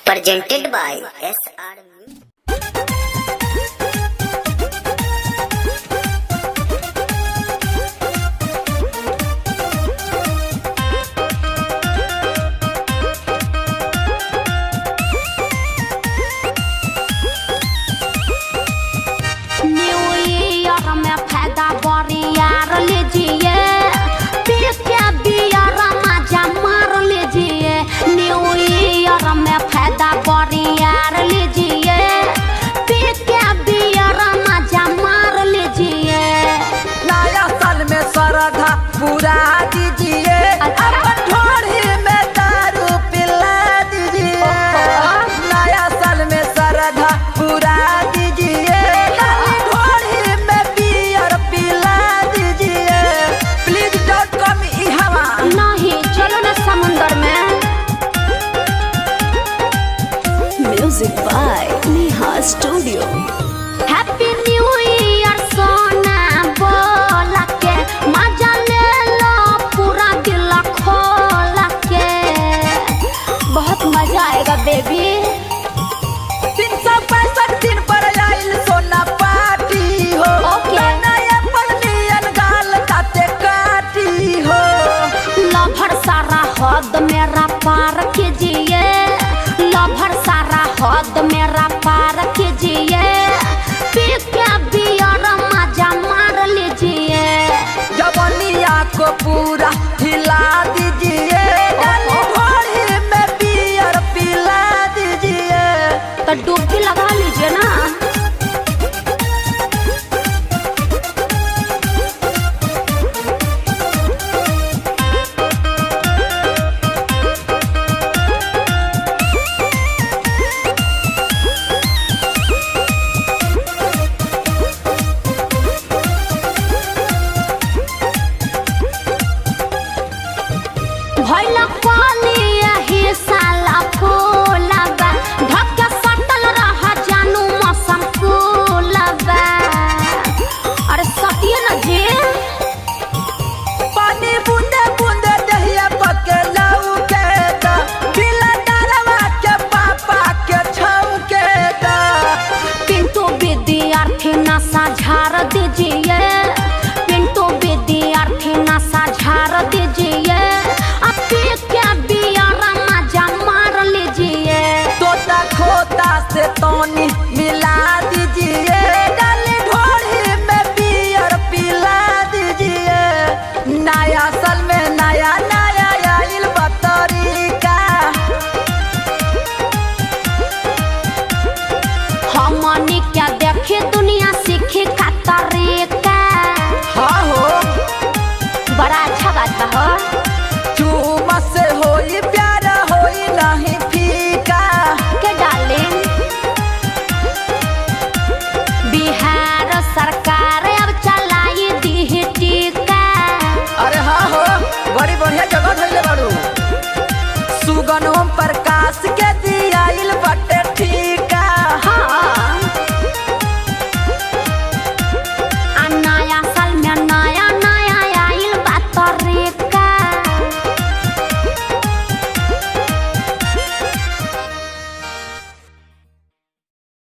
presented by SR पूरा दीजिए, अपन थोड़ी में दारू पिला दीजिए। नया साल में श्रद्धा पूरा दीजिए, थोड़ी में बियर पिला दीजिए। प्लीज डोंट कम हवा नहीं, चलो ना समुंदर में। Music by Neha studio. Happy new year सोना बोला के मजा मजा आएगा बेबी। 365 दिन पर आइल सोना पार्टी हो। नया पलनियन गाल ताते काटी हो। लभर सारा हद मेरा पार कीजिए, लभर सारा हद मेरा पार कीजिए। पी के बियर मजा मार लीजिए। जवनिया को पूरा हिला दीजिए, तो डुबकी लगा लीजिए ना। भइला पानी यही साला फूलबा ढके सटल रहा जानू मौसम फूलबा। अरे सटिए ना जी। पानी बूंदे बूंदे दहिया पके लाऊ के दा, बिला डरवा के पापा के छाऊ के दा। पिंटू विद्यार्थी नशा झाड़ दीजिए, पिंटू विद्यार्थी नशा झाड़ दीजिए। खोता से तोनी